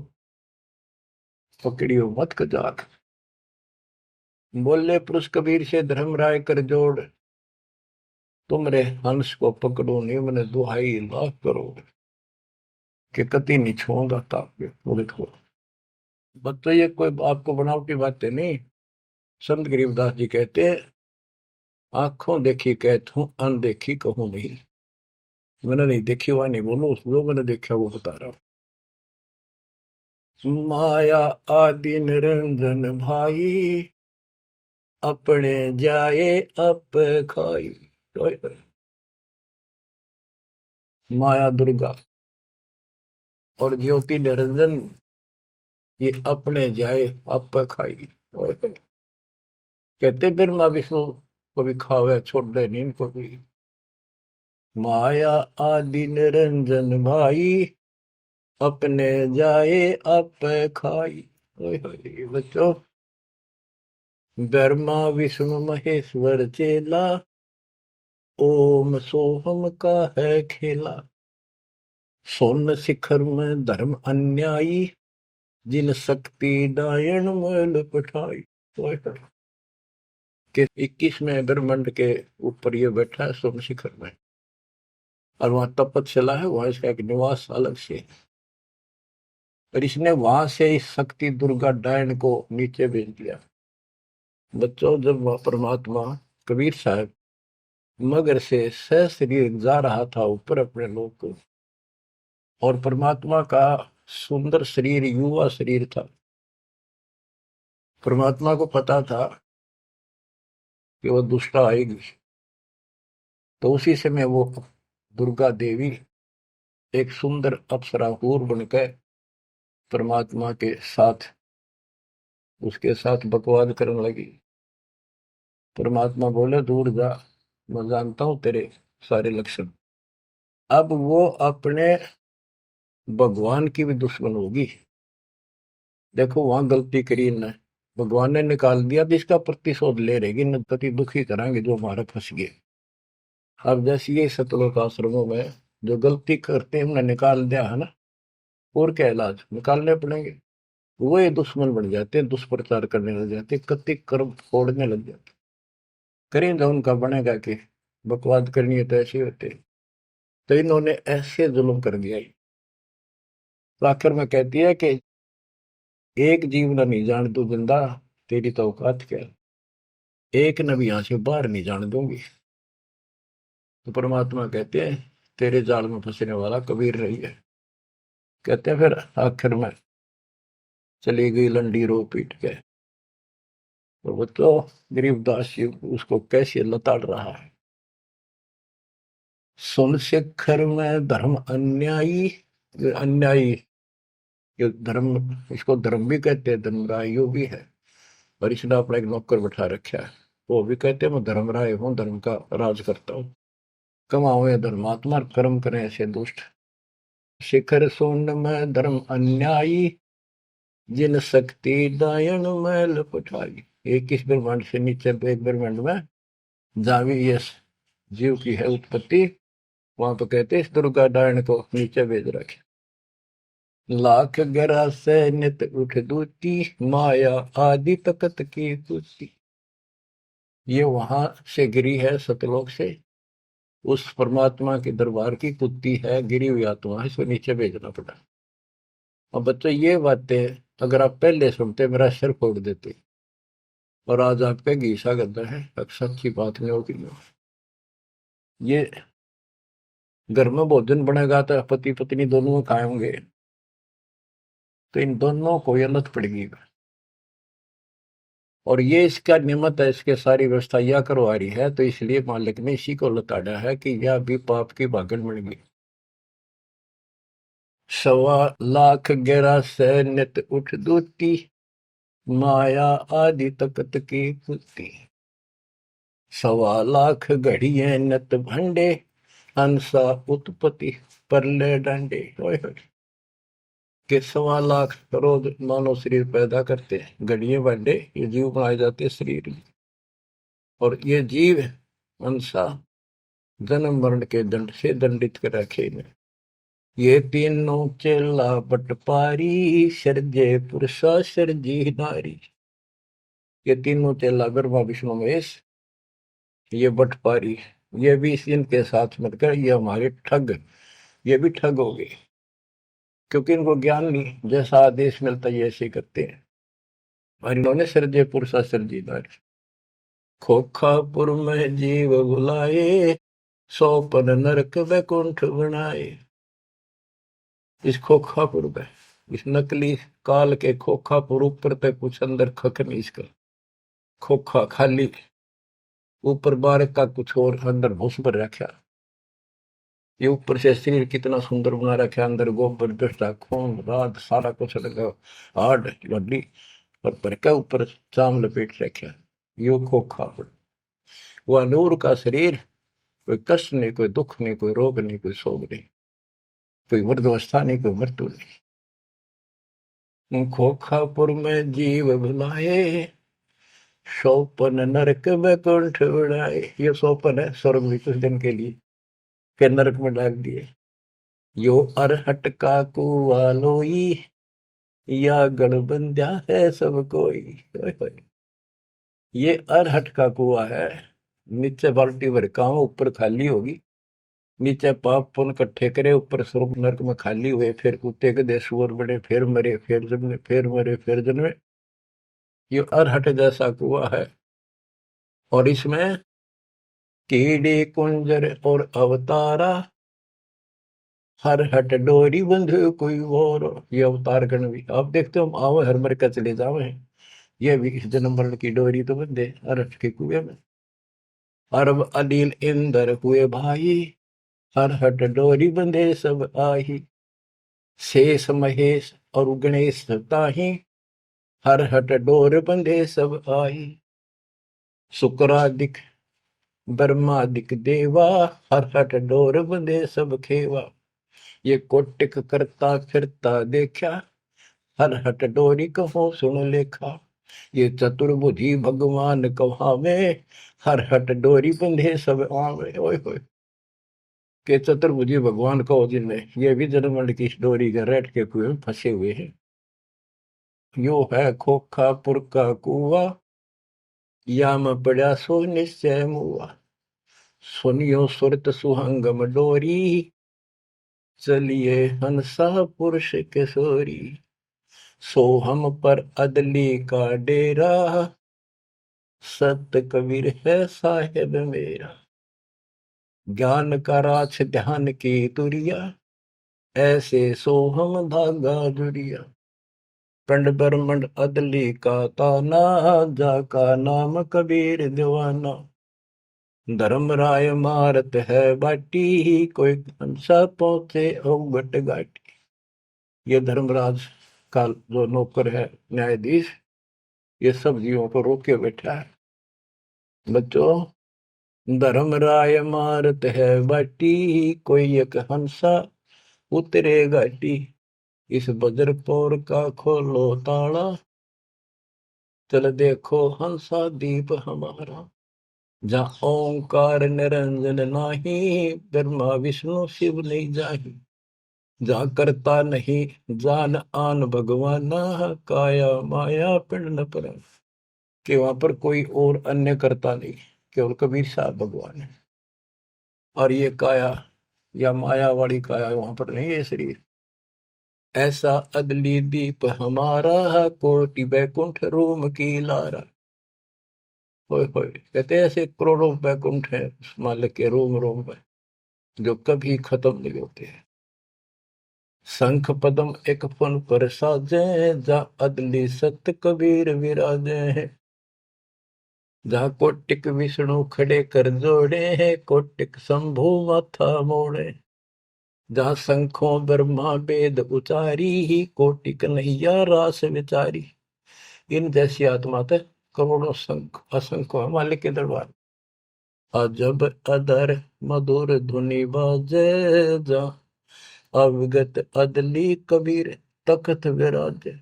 पकड़ियो मत कजाक। बोले पुरुष कबीर से धर्मराय कर जोड़, तुम रे हंस को पकड़ो नहीं, मैंने दुहाई लाख करोड़, कि कति नहीं छोड़ूंगा ताप पूरे को। बच्चों, ये कोई आपको बनावटी बातें नहीं। संत गरीबदास जी कहते हैं, आंखों देखी कहत हूं, अनदेखी कहूं नहीं। मैंने नहीं देखी हुआ नहीं बोलो, जो मैंने देखा वो बता रहा हूँ। माया आदि निरंजन भाई, अपने जाए अप खाई। माया दुर्गा और ज्योति निरंजन, ये अपने जाए अप खाई। कहते ब्रह्मा विष्णु को भी खावे, छोड़ दे नहीं इनको भी। माया आदि निरंजन भाई, अपने जाए अप खाई। ओए होए बच्चों, ब्रह्मा विष्णु महेश्वर चेला, ओम सोहम का है खेला, सोन शिखर में धर्म अन्यायी, जिन शक्ति डायन मैल पठाई। तो कि 21वें ब्रह्मांड के ऊपर ये बैठा है सोन शिखर में, और वहां तपस्या है, वहां इसका एक निवास अलग से है। और इसने वहां से इस शक्ति दुर्गा डायन को नीचे भेज दिया। बच्चों, जब वह परमात्मा कबीर साहब मगर से सशरीर जा रहा था ऊपर अपने लोक को, और परमात्मा का सुंदर शरीर युवा शरीर था, परमात्मा को पता था कि वह दुष्टा आएगी, तो उसी समय वो दुर्गा देवी एक सुंदर अप्सरा हूर बनकर परमात्मा के साथ उसके साथ बकवाद करने लगी। परमात्मा बोले, दूर जा, मैं जानता हूं तेरे सारे लक्षण। अब वो अपने भगवान की भी दुश्मन होगी। देखो वहां गलती करी न, भगवान ने निकाल दिया तो इसका प्रतिशोध ले रहेगी, न पति दुखी कराएंगे जो हमारे फंस गए। अब जैसे ये सतलोक आश्रमों में जो गलती करते हैं उन्हें निकाल दिया है ना, और क्या इलाज निकालने पड़ेंगे। वो ये दुश्मन बन जाते हैं, दुष्प्रचार करने लग जाते हैं, कति कर्म फोड़ने लग जाते। करें तो उनका बनेगा कि बकवाद करनी है तो ऐसे होते। तो इन्होंने ऐसे जुल्म कर दिया। तो आखिर में कहती है कि एक जीव न नहीं जान तू जिंदा, तेरी तो औकात क्या, एक न भी यहां से बाहर नहीं जाने दूंगी। तो परमात्मा कहते हैं, तेरे जाल में फंसने वाला कबीर रही है। कहते हैं फिर आखिर में चली गई लंडी रो पीट के। तो वो तो गरीबदास जी उसको कैसे लताड़ रहा है। सुन शिखर में धर्म अन्यायी, अन्यायी, ये धर्म, इसको धर्म भी कहते हैं, धर्मरायो भी है। और इसने अपना एक नौकर बैठा रखा है, वो भी कहते हैं मैं धर्मराय हूँ, धर्म का राज करता हूँ। कमाओ या धर्मात्मा, कर्म करें ऐसे दुष्ट। शिखर सोन में धर्म अन्यायी, जिन शक्ति दायन मैल पठाई। एक इस ब्रह्मांड से नीचे एक ब्रह्मांड में जहां भी ये जीव की है उत्पत्ति, वहां तो कहते इस दुर्गा डायन को नीचे भेज रखे। लाख गरा से नित उठ दूती, माया आदि तकत की कुती। ये वहां से गिरी है सतलोक से, उस परमात्मा के दरबार की कुत्ती है, गिरी हुई आत्मा, इसको नीचे भेजना पड़ा। अब बच्चों ये बातें अगर आप पहले सुनते मेरा सिर फोड़ देते, और आज आपके घीसा करता है अक्सर अच्छी बात नहीं होगी। ये घर में भोजन बनेगा तो पति पत्नी दोनों खाएंगे, तो इन दोनों को ये लत पड़ेगी। और ये इसका निमित्त है, इसके सारी व्यवस्था यह करवा रही है, तो इसलिए मालिक ने इसी को लताड़ा है कि यह भी पाप की भागन बन गई। 1.25 लाख गहरा से नित उठ दूती, माया आदि तकत की पुती। 1.25 लाख घड़िए नत भंडे, अंसा उत्पत्ति परले डंडे। कि 1.25 लाख रोज मानव शरीर पैदा करते हैं, घड़िए भांडे ये जीव बनाए जाते हैं शरीर में। और ये जीव अंसा जन्म मरण के दंड से दंडित कर रखे इन्हें। ये तीनों चेला बटपारी, सर्जे पुरुषा सर्जी नारी। ये तीनों चेला ब्रह्मा विष्णु महेश, ये बटपारी, ये भी इनके साथ मिलकर ये हमारे ठग, ये भी ठग हो गए, क्योंकि इनको ज्ञान नहीं, जैसा आदेश मिलता है ऐसे करते हैं। और इन्होंने सर्जे पुरुषा सर्जी नारी। खोखापुर में जीव बुलाए, 100 पन नरक वैकुंठ बनाए। इस खोखापुर में, इस नकली काल के खोखापुर ऊपर तक कुछ अंदर खक नहीं, इसका खोखा खाली, ऊपर बार का कुछ और अंदर भूस भर रखा। ये ऊपर से शरीर कितना सुंदर बना रखा, अंदर गोबर दस्ता खून रात सारा कुछ लगा, हाड हड्डी, और पर का ऊपर चाम लपेट रखा। यो खोखापुर, वह नूर का शरीर, कोई कष्ट नहीं, कोई दुख नहीं, कोई रोग नहीं, कोई शोक नहीं, कोई वृद्धावस्था नहीं, कोई मृत्यु नहीं। खोखापुर में जीव बुलाए, सोपन नरक बैकुंठ उड़ाए, ये सोपन है स्वर्ग भी कुछ दिन के लिए, फिर नरक में डाल दिए। यो अरहट का कुआ लोई, या गढ़ बंध्या है सब कोई। ओए होए। ये अरहट का कुआ है, नीचे बाल्टी भर काम, ऊपर खाली होगी। नीचे पाप पुण्य इकट्ठे करे, ऊपर स्वर्ग नरक में खाली हुए, फिर कुत्ते के देश सुअर बड़े, फिर मरे, फिर जन्मे, फिर मरे, फिर जन्मे। ये अरहट जैसा कुआ है। और इसमें कीड़े कुंजर और अवतारा, हर हट डोरी बंधु कोई और। ये अवतार गण भी आप देखते हो, हम आओ हर मर का चले जावे, ये भी इस जन्म मरण की डोरी तो बंधे अरहट के कुएं में। अरब अनिल इंद्र हुए भाई, हर हट डोरी बंधे सब आही। शेष महेश और गणेश ताही, हर हट डोर बंधे सब आही। शुक्रादिक ब्रह्मादिक देवा, हर हट डोर बंधे सब खेवा। ये कोटिक करता फिरता देखा, हर हट डोरी कहो सुन लेखा। ये चतुर्भुजी भगवान कहावे, हर हट डोरी बंधे सब आवे। ओए होए। के चतुर्भुजी भगवान कहो जिनमें, ये भी जन्म की डोरी के रेट के कुएं में फंसे हुए हैं। यो है खोखापुर का कुआ, या में पड़ा सो निश्चय मुआ। सुनियो सुरत सुहंगम डोरी, चलिए हंसा पुरुष किशोरी। सो हम पर अदली का डेरा, सत कबीर है साहेब मेरा। ज्ञान का राछ ध्यान की तुरिया, ऐसे सो हम धागा जुरिया। पिंड ब्रह्मंड अदली का ताना, जाका नाम कबीर दीवाना। धर्मराय मारत है बाटी, कोई हंसा पहुंचे अवगट घाटी। ये धर्मराज का जो नौकर है न्यायाधीश, ये सब जीवों को रोक के बैठा है। बच्चों, धर्मराय मारत है बाटी, कोई एक हंसा उतरे घाटी। इस बजरपौर का खोलो ताला, चल देखो हंसा दीप हमारा। जहाँ ओंकार निरंजन नाही, ब्रह्मा विष्णु शिव नहीं जाही। जहाँ करता नहीं जान आन भगवाना, काया माया पिंड न पर। कि वहां पर कोई और अन्य करता नहीं, केवल कबीर साहब भगवान है। और ये काया या माया वाली काया वहां पर नहीं है शरीर। ऐसा अदली दीप हमारा, कोटि बैकुंठ रोम की लारा। होय होय। कहते हैं ऐसे करोड़ों बैकुंठ है उस मालिक के रोम रोम में, जो कभी खत्म नहीं होते हैं। शंख पदम एक फन पर साजे, जा अदली सत कबीर विराजे हैं। जहाँ कोटिक विष्णु खड़े कर जोड़े हैं, कोटिक शंभु माथा मोड़े। जहाँ शंखों ब्रह्मा वेद उचारी, ही कोटि कन्हैया रास विचारी। इन जैसी आत्मा तक करोड़ों शंख असंख्य मालिक के दरबार। अजब अदर मधुर धुनि बाजे, जा अवगत अदली कबीर तख्त विराजे।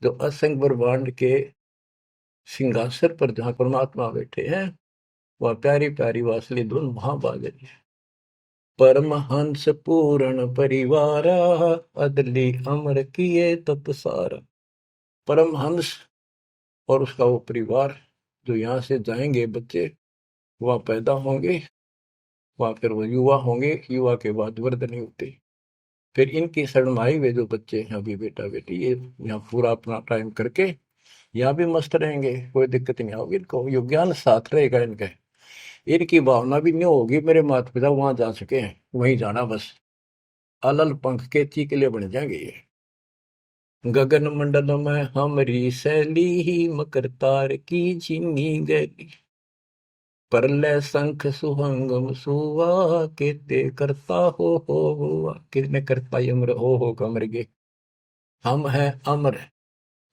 जो असंख्य ब्रह्मांड के सिंहासन पर जहाँ परमात्मा बैठे हैं, वह प्यारी प्यारी वासली धुन वहां बाज रही है। परमहंस पूर्ण परिवार, अदली अमर किए तत्सार। परमहंस और उसका वो परिवार, जो यहाँ से जाएंगे बच्चे, वह पैदा होंगे, वह फिर वो युवा होंगे, युवा के बाद वृद्ध नहीं होते। फिर इनकी शरणमाई वे जो बच्चे हैं अभी बेटा बेटी, ये यहाँ पूरा अपना टाइम करके यहाँ भी मस्त रहेंगे, कोई दिक्कत नहीं होगी इनको, यो ज्ञान साथ रहेगा इनके। इनकी भावना भी नहीं होगी मेरे माता पिता वहां जा चुके हैं, वहीं जाना बस। अलल पंख के चीकले बन जाएंगे ये। गगन मंडल में हमरी सैली, ही मकर तार की झिंगी गैली। परलय शंख सुहंगम सुवा, केते करता हो हुआ। किसने करता अमर हो कमर गे। हम हैं अमर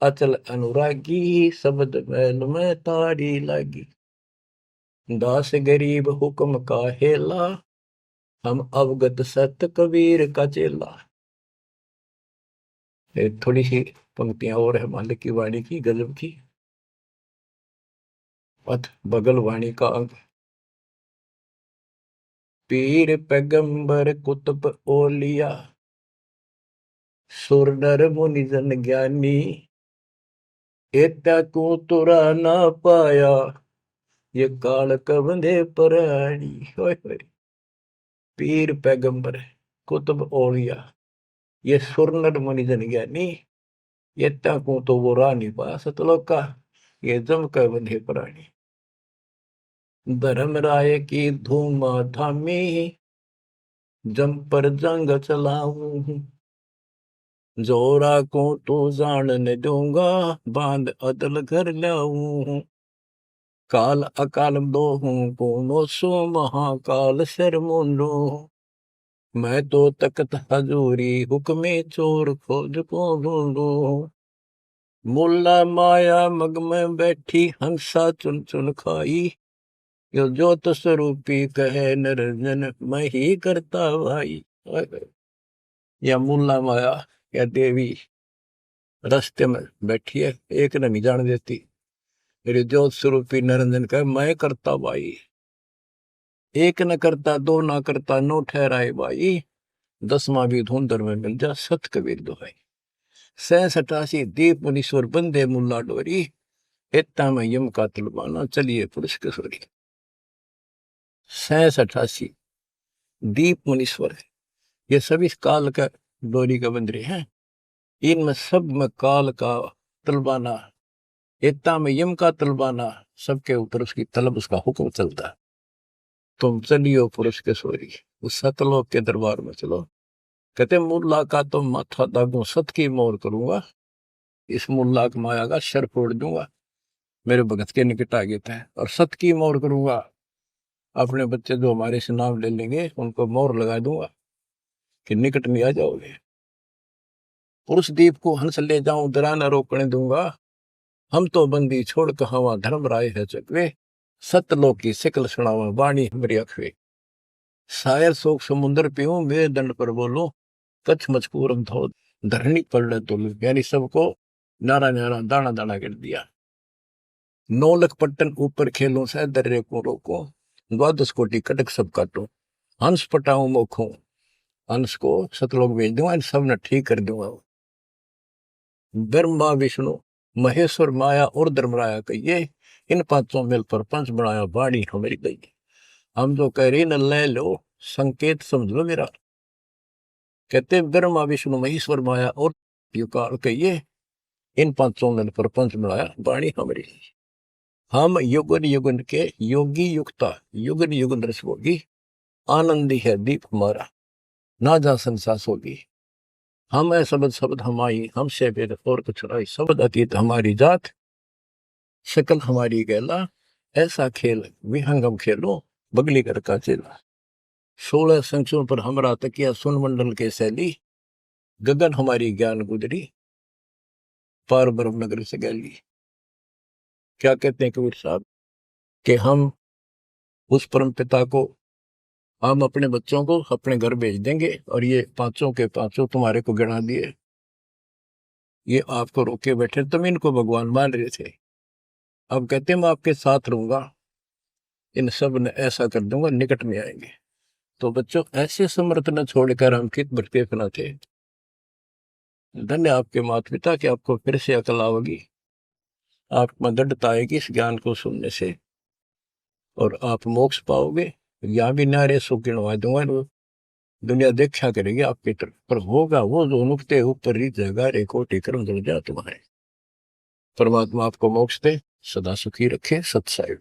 अचल अनुरागी, शब्द मैल में ताड़ी लागी। दास गरीब हुक्म का हेला, हम अवगत सत कबीर का चेला। थोड़ी सी पंक्तियां और है मालिक की वाणी की गजब की। पथ बगल वाणी का अंग। पीर पैगंबर कुतुब ओलिया, सुर नर मुनि जन ज्ञानी, एता को तुरा ना पाया, ये काल कबंधे पराणी। होय होय। पीर पैगंबर कुतुब ओलिया, ये सुर नर मुनि जन ज्ञानी, एता को तो वो रानी पा सतलोक का, ये जम का बंधे पराणी। धर्मराय की धूम धामी, जम पर जंग चलाऊं, जोरा को तो जानने दूंगा, बांध अदल घर लाऊं। काल अकाल दो हूं कोनो सो, महाकाल शर मुंडो, मैं तो तकत हजूरी हुक्मे चोर खोज को ढूंढो। मुल्ला माया मग में बैठी, हंसा चुन चुन खाई, यो ज्योत स्वरूपी कहे निरंजन, मैं ही करता भाई। या मुल्ला माया या देवी रास्ते में बैठी है, एक ने नहीं जान देती, मेरे ज्योत स्वरूपी निरंजन कहे मैं करता भाई। एक न करता दो ना करता नो ठहराए भाई, 10वां भी धुंधर में मिल जा सत कबीर दोहाई। 67 दीप मुनीश्वर बंदे मुल्ला डोरी, इतना में यम का तलवाना चलिए पुरुष किशोरी। 67 दीप मुनीश्वर है, ये सभी काल का डोरी का बंदरे हैं, इनमें सब में काल का तलवाना, इतना में यम का तलवाना, सबके ऊपर उसकी तलब उसका हुक्म चलता है। तुम चलियो पुरुष किशोरी, उस सतलोक के दरबार में चलो। कहते मुल्ला का तो माथा दागू सत की मोर करूंगा, इस मुल्ला की माया का शर फोड़ दूंगा, मेरे भगत के निकट आ गए थे, और सत की मोर करूंगा, अपने बच्चे जो हमारे से नाम ले लेंगे उनको मोर लगा दूंगा कि निकट नहीं आ जाओगे। पुरुष दीप को हंस ले जाऊं, दरा न रोकने दूंगा, हम तो बंदी छोड़ कहावा धर्म राय है चकवे, सतलोक की सिकल सुनावा वाणी हमारी अखवे। शायर शोक समुद्र पीऊं, मेरे दंड पर बोलो, कच्छ मचकूरम धो धरनी पड़ तो, यानी सबको नारा नारा दाना दाना कर दिया। 9 लख पट्टन ऊपर खेलों से दर्रे को रोको, 12 कोटि कटक सब काटो, हंस पटाऊं मोखों, हंस को सतलोक भेज दूंगा, इन सब ने ठीक कर दूंगा। ब्रह्मा विष्णु महेश्वर माया और धर्मराया कहिए, इन पांचों मिल पर पंच बनाया वाणी हमारी गई। हम जो कह रही न ले लो, संकेत समझ लो मेरा। कहते ब्रह्मा विष्णु महेश्वर माया और युकाल कहिए, इन पांचों मिल पर पंच बनाया वाणी हमारी। हम युगन युगन के योगी युक्ता, युगन युगन रस होगी, आनंदी है दीप हमारा, ना जा संसास होगी। हम है शब्द शब्द हमारी, हमसे वेद और कुछ राई, शब्द अतीत हमारी जात, शकल हमारी गैला, ऐसा खेल विहंगम खेलो, बगली कर का चेला। 16 संख्यों पर हमरा तकिया सुन मंडल के शैली, गगन हमारी ज्ञान गुजरी, पार ब्रह्म नगर से गैली। क्या कहते हैं कबीर साहब कि हम उस परम पिता को, हम अपने बच्चों को अपने घर भेज देंगे, और ये पांचों के पांचों तुम्हारे को गिना दिए, ये आपको रोके बैठे, तुम इनको भगवान मान रहे थे, अब कहते मैं आपके साथ रहूंगा, इन सब ने ऐसा कर दूंगा, निकट में आएंगे। तो बच्चों ऐसे समर्थ न छोड़कर हम कित भटके फिना थे। धन्य आपके माता पिता कि आपको फिर से अकल आओगी, आपको दृढ़ता आएगी इस ज्ञान को सुनने से, और आप मोक्ष पाओगे। यहाँ भी नारे सो गिनवा दूंगा, दुनिया देखा करेगी आपकी तरफ, पर होगा वो जो नुकते ऊपर रीत जगह रे कोटि कर्म जल जा तुम्हारे। परमात्मा आपको मोक्ष दे, सदा सुखी रखे। सत्साई।